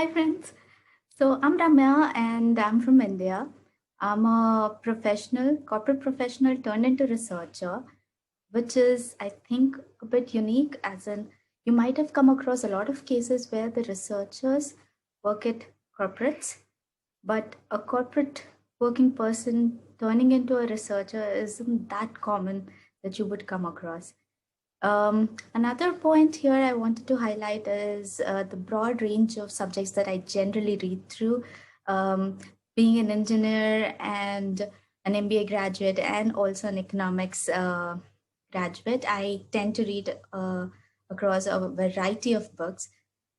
Hi, friends. So I'm Ramya and I'm from India. I'm a professional, corporate professional turned into researcher, which is, I think, a bit unique, as in, you might have come across a lot of cases where the researchers work at corporates, but a corporate working person turning into a researcher isn't that common that you would come across. Another point here I wanted to highlight is the broad range of subjects that I generally read through. Um, Being an engineer and an MBA graduate, and also an economics graduate, I tend to read across a variety of books.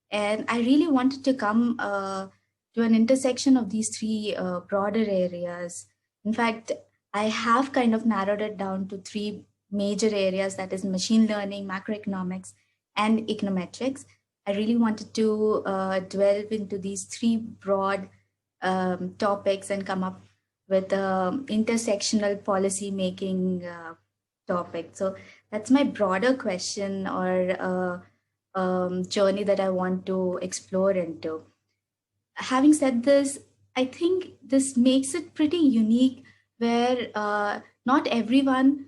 And I really wanted to come to an intersection of these three broader areas. In fact, I have kind of narrowed it down to three major areas, that is machine learning, macroeconomics, and econometrics. I really wanted to delve into these three broad topics and come up with intersectional policy making topic. So that's my broader question or journey that I want to explore into. Having said this, I think this makes it pretty unique where not everyone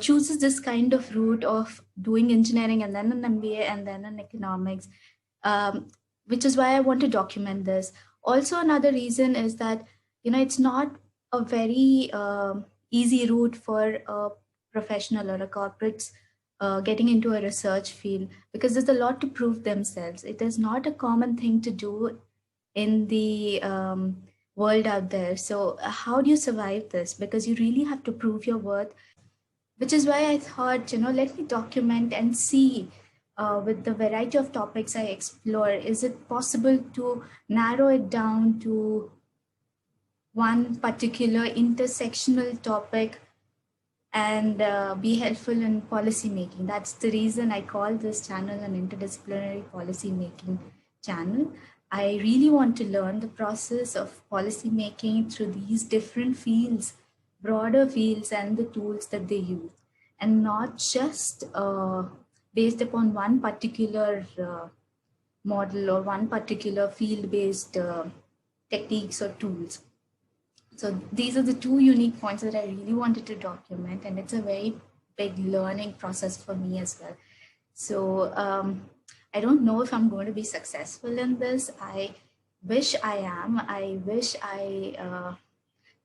chooses this kind of route of doing engineering and then an MBA and then an economics, um, which is why I want to document this. Also, another reason is that, it's not a very easy route for a professional or a corporate getting into a research field, because there's a lot to prove themselves. It is not a common thing to do in the world out there. So, how do you survive this? Because you really have to prove your worth, which is why I thought, let me document and see with the variety of topics I explore, is it possible to narrow it down to one particular intersectional topic and be helpful in policy making? That's the reason I call this channel an interdisciplinary policy making channel. I really want to learn the process of policy making through these different fields, broader fields, and the tools that they use, and not just based upon one particular model or one particular field based techniques or tools. So these are the two unique points that I really wanted to document, and it's a very big learning process for me as well. So I don't know if I'm going to be successful in this. I wish I am. I wish I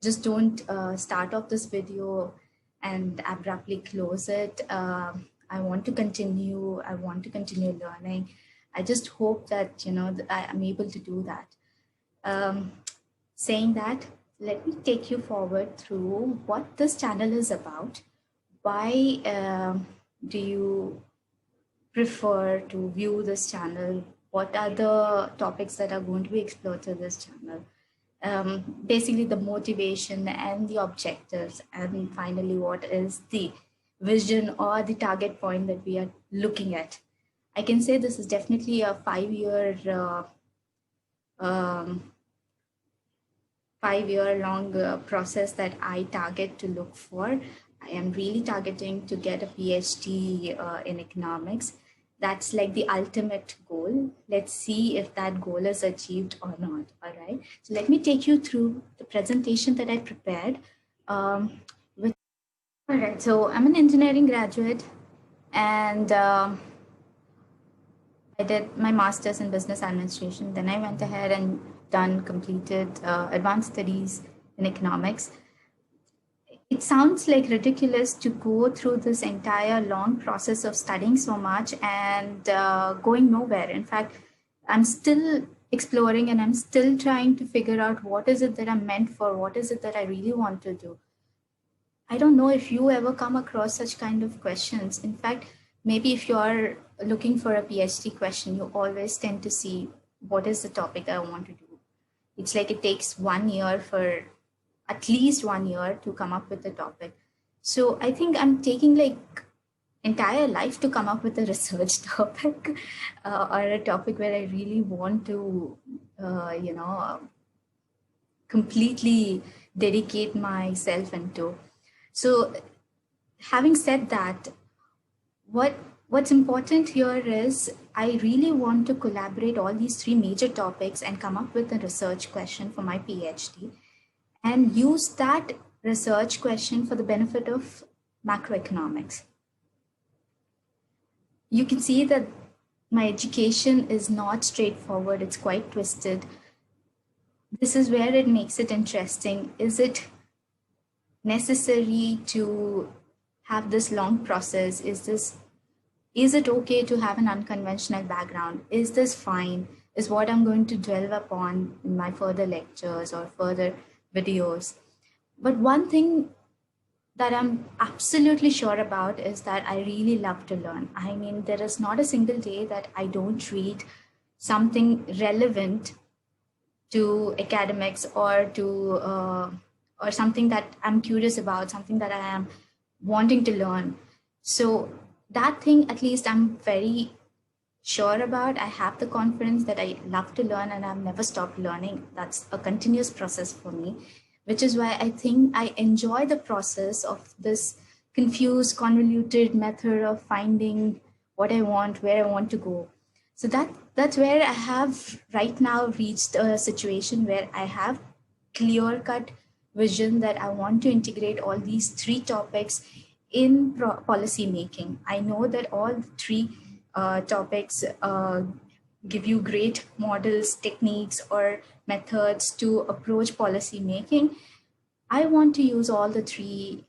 just don't start off this video and abruptly close it. I want to continue. I want to continue learning. I just hope that that I am able to do that. Saying that, let me take you forward through what this channel is about. Why do you prefer to view this channel? What are the topics that are going to be explored through this channel? Basically, the motivation and the objectives, and finally, what is the vision or the target point that we are looking at. I can say this is definitely a 5-year 5-year long process that I target to look for. I am really targeting to get a PhD in economics. That's like the ultimate goal. Let's see if that goal is achieved or not. All right. So let me take you through the presentation that I prepared. All right. So I'm an engineering graduate, and I did my master's in business administration. Then I went ahead and completed advanced studies in economics. It sounds like ridiculous to go through this entire long process of studying so much and going nowhere. In fact, I'm still exploring and I'm still trying to figure out what is it that I'm meant for, what is it that I really want to do. I don't know if you ever come across such kind of questions. In fact, maybe if you're looking for a PhD question, you always tend to see what is the topic I want to do. It's like it takes 1 year for at least 1 year to come up with the topic. So I think I'm taking like entire life to come up with a research topic or a topic where I really want to, completely dedicate myself into. So having said that, what what's important here is I really want to collaborate all these three major topics and come up with a research question for my PhD and use that research question for the benefit of macroeconomics. You can see that my education is not straightforward, it's quite twisted. This is where it makes it interesting. Is it necessary to have this long process? Is it okay to have an unconventional background? Is this fine? Is what I'm going to dwell upon in my further lectures or further videos. But one thing that I'm absolutely sure about is that I really love to learn. I mean, there is not a single day that I don't read something relevant to academics or something that I'm curious about, something that I am wanting to learn. So that thing, at least I'm very sure about. I have the confidence that I love to learn and I've never stopped learning. That's a continuous process for me, which is why I think I enjoy the process of this confused, convoluted method of finding what I want, where I want to go. So that's where I have right now reached a situation where I have clear cut vision that I want to integrate all these three topics in policy making. I know that all three topics give you great models, techniques, or methods to approach policy making. I want to use all the three,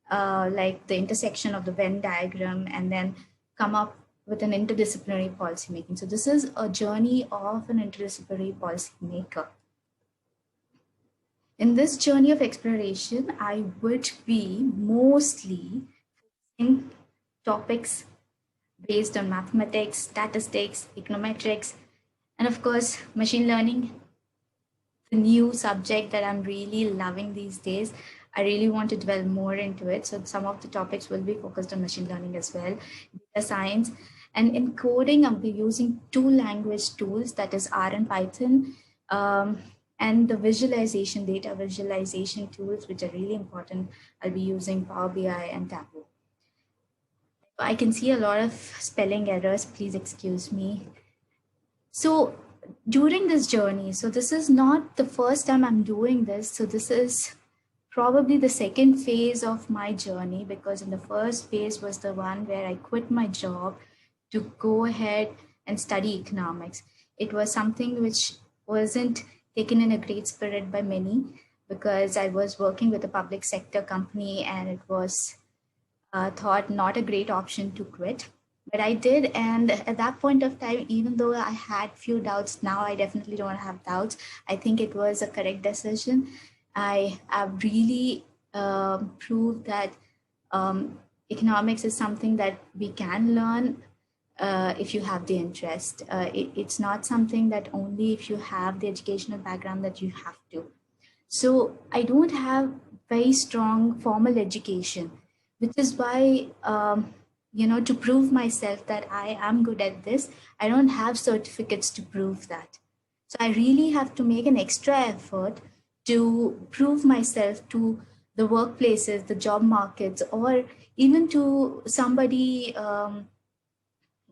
like the intersection of the Venn diagram, and then come up with an interdisciplinary policymaking. So this is a journey of an interdisciplinary policymaker. In this journey of exploration, I would be mostly in topics based on mathematics, statistics, econometrics, and of course, machine learning, the new subject that I'm really loving these days. I really want to dwell more into it. So some of the topics will be focused on machine learning as well, data science. And in coding, I'll be using two language tools, that is R and Python, and the visualization, data visualization tools, which are really important. I'll be using Power BI and Tableau. I can see a lot of spelling errors, please excuse me. So during this journey, so this is not the first time I'm doing this. So this is probably the second phase of my journey, because in the first phase was the one where I quit my job to go ahead and study economics. It was something which wasn't taken in a great spirit by many, because I was working with a public sector company and it was thought not a great option to quit. But I did, and at that point of time, even though I had few doubts, now I definitely don't have doubts. I think it was a correct decision. I have really proved that economics is something that we can learn if you have the interest. It's not something that only if you have the educational background that you have to. So I don't have very strong formal education, which is why, to prove myself that I am good at this, I don't have certificates to prove that. So I really have to make an extra effort to prove myself to the workplaces, the job markets, or even to somebody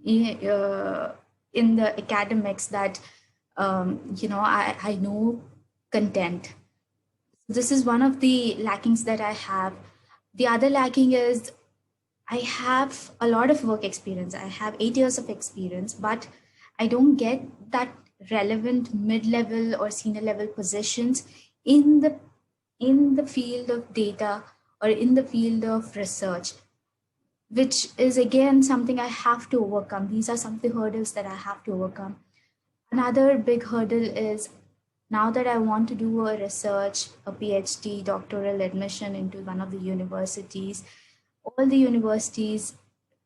in the academics that, I know content. This is one of the lackings that I have. The other lacking is I have a lot of work experience. I have 8 years of experience, but I don't get that relevant mid-level or senior level positions in the field of data or in the field of research, which is again something I have to overcome. These are some of the hurdles that I have to overcome. Another big hurdle is, now that I want to do a research, a PhD, doctoral admission into one of the universities, all the universities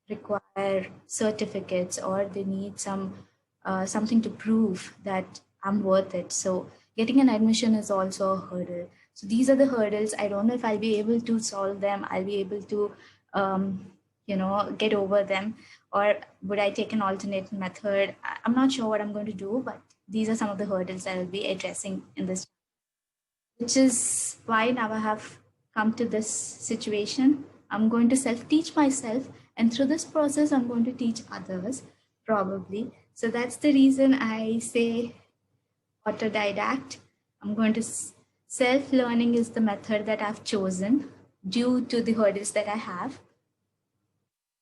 require certificates, or they need something to prove that I'm worth it. So getting an admission is also a hurdle. So these are the hurdles. I don't know if I'll be able to solve them. I'll be able to, get over them, or would I take an alternate method? I'm not sure what I'm going to do, but these are some of the hurdles that I'll be addressing in this, which is why now I have come to this situation. I'm going to self-teach myself And through this process, I'm going to teach others probably. So that's the reason I say autodidact. I'm going to self-learning is the method that I've chosen due to the hurdles that I have.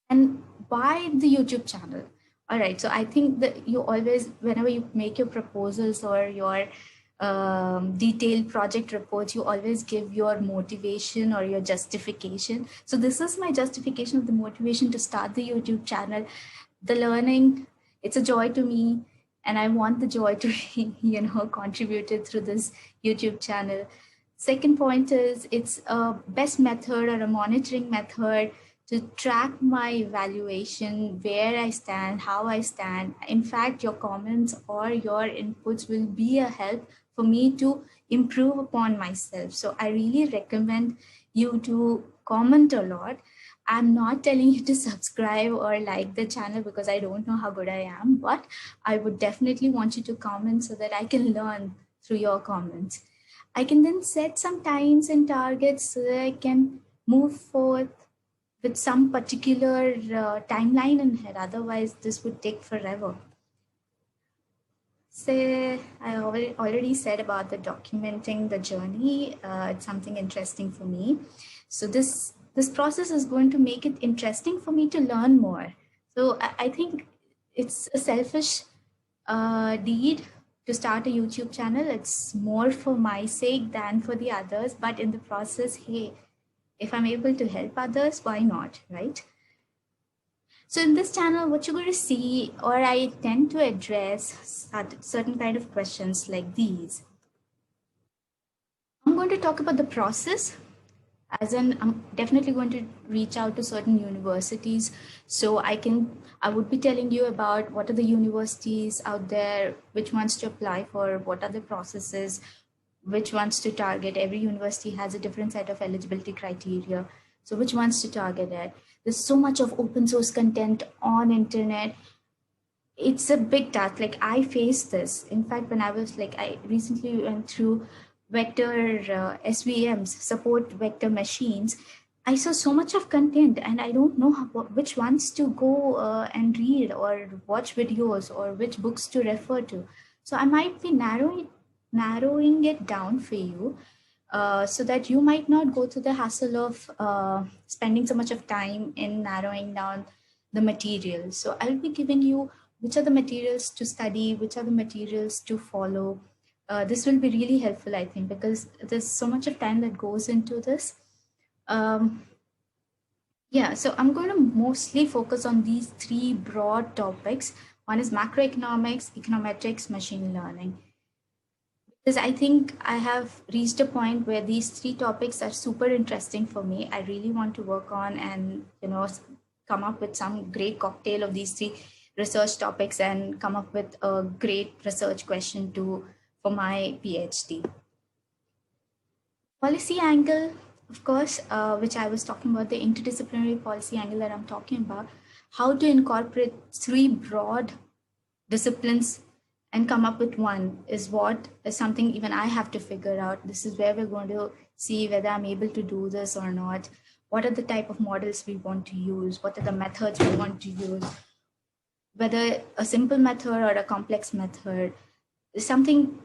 And why the YouTube channel? All right, so I think that you always, whenever you make your proposals or your detailed project reports, you always give your motivation or your justification. So this is my justification of the motivation to start the YouTube channel. The learning, it's a joy to me, and I want the joy to be, contributed through this YouTube channel. Second point is it's a best method or a monitoring method to track my evaluation, where I stand, how I stand. In fact, your comments or your inputs will be a help for me to improve upon myself. So I really recommend you to comment a lot. I'm not telling you to subscribe or like the channel because I don't know how good I am, but I would definitely want you to comment so that I can learn through your comments. I can then set some times and targets so that I can move forth with some particular timeline in head. Otherwise, this would take forever. So I already said about the documenting the journey. It's something interesting for me. So this process is going to make it interesting for me to learn more. So I think it's a selfish deed to start a YouTube channel. It's more for my sake than for the others. But in the process, hey, if I'm able to help others, why not, right? So in this channel, what you're going to see, or I tend to address certain kind of questions like these. I'm going to talk about the process, as in I'm definitely going to reach out to certain universities. So I would be telling you about what are the universities out there, which ones to apply for, what are the processes, which ones to target. Every university has a different set of eligibility criteria. So which ones to target at? There's so much of open source content on internet. It's a big task. Like I faced this. In fact, when I recently went through vector SVMs, support vector machines. I saw so much of content and I don't know which ones to go and read or watch videos or which books to refer to. So I might be narrowing it down for you so that you might not go through the hassle of spending so much of time in narrowing down the material. So I'll be giving you which are the materials to study, which are the materials to follow. This will be really helpful, I think, because there's so much of time that goes into this. Yeah, so I'm going to mostly focus on these three broad topics. One is macroeconomics, econometrics, machine learning. Because I think I have reached a point where these three topics are super interesting for me. I really want to work on and, come up with some great cocktail of these three research topics and come up with a great research question for my PhD. Policy angle, of course, which I was talking about, the interdisciplinary policy angle that I'm talking about, how to incorporate three broad disciplines and come up with one is something even I have to figure out. This is where we're going to see whether I'm able to do this or not. What are the type of models we want to use? What are the methods we want to use? Whether a simple method or a complex method is something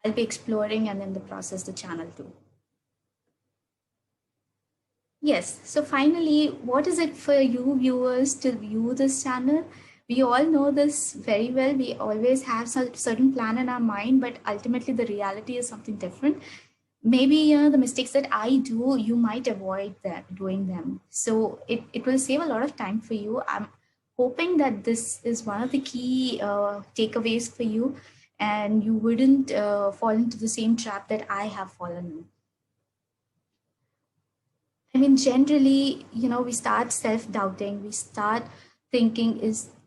I'll be exploring, and in the process, the channel too. Yes, so finally, what is it for you viewers to view this channel? We all know this very well. We always have some certain plan in our mind, but ultimately the reality is something different. Maybe the mistakes that I do, you might avoid doing them. So it will save a lot of time for you. I'm hoping that this is one of the key takeaways for you, and you wouldn't fall into the same trap that I have fallen in. I mean, generally, we start self-doubting. We start thinking,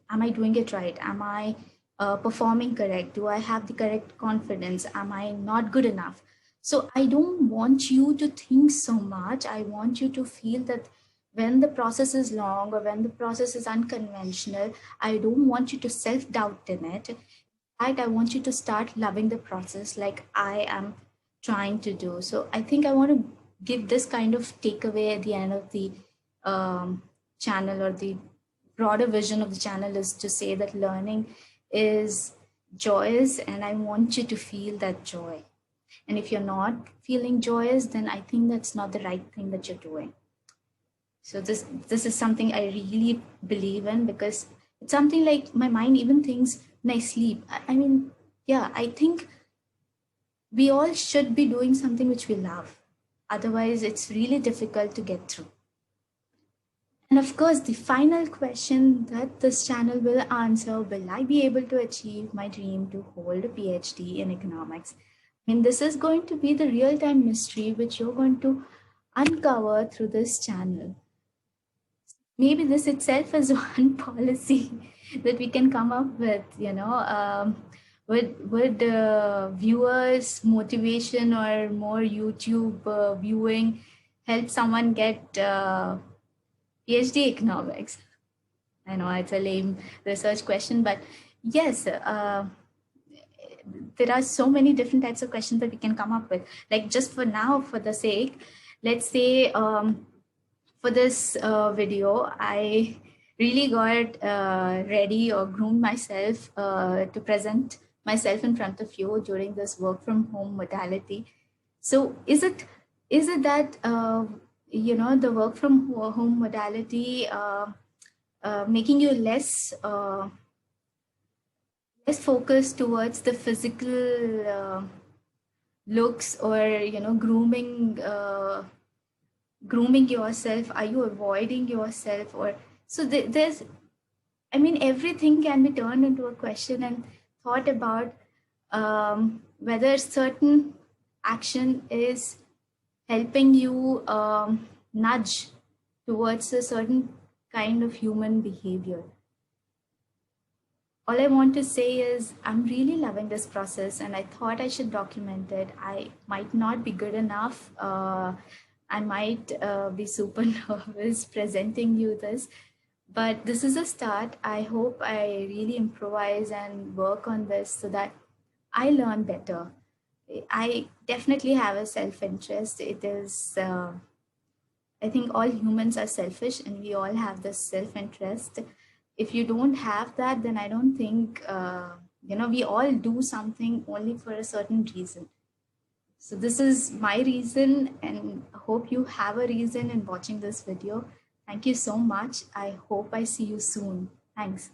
am I doing it right? Am I performing correct? Do I have the correct confidence? Am I not good enough? So I don't want you to think so much. I want you to feel that when the process is long or when the process is unconventional, I don't want you to self-doubt in it. In fact, I want you to start loving the process like I am trying to do. So I think I want to give this kind of takeaway at the end of the channel, or the broader vision of the channel is to say that learning is joyous, and I want you to feel that joy. And if you're not feeling joyous, then I think that's not the right thing that you're doing. So this is something I really believe in, because it's something like my mind even thinks when I sleep. I mean, yeah, I think we all should be doing something which we love. Otherwise, it's really difficult to get through. And of course, the final question that this channel will answer, will I be able to achieve my dream to hold a PhD in economics? I mean, this is going to be the real time mystery which you're going to uncover through this channel. Maybe this itself is one policy that we can come up with, would viewers motivation or more YouTube viewing help someone get PhD economics? I know it's a lame research question, but yes, there are so many different types of questions that we can come up with. Like, just for now, for the sake, let's say for this video, I really got ready or groomed myself to present myself in front of you during this work from home modality. So is it that the work from home modality making you less focused towards the physical looks, or grooming yourself? Are you avoiding yourself? Or so there's, I mean, everything can be turned into a question and thought about, whether certain action is helping you nudge towards a certain kind of human behavior. All I want to say is I'm really loving this process, and I thought I should document it. I might not be good enough. I might be super nervous presenting you this, but this is a start. I hope I really improvise and work on this so that I learn better. I definitely have a self-interest. It is, I think all humans are selfish, and we all have this self-interest. If you don't have that, then I don't think, we all do something only for a certain reason. So this is my reason, and I hope you have a reason in watching this video. Thank you so much. I hope I see you soon. Thanks.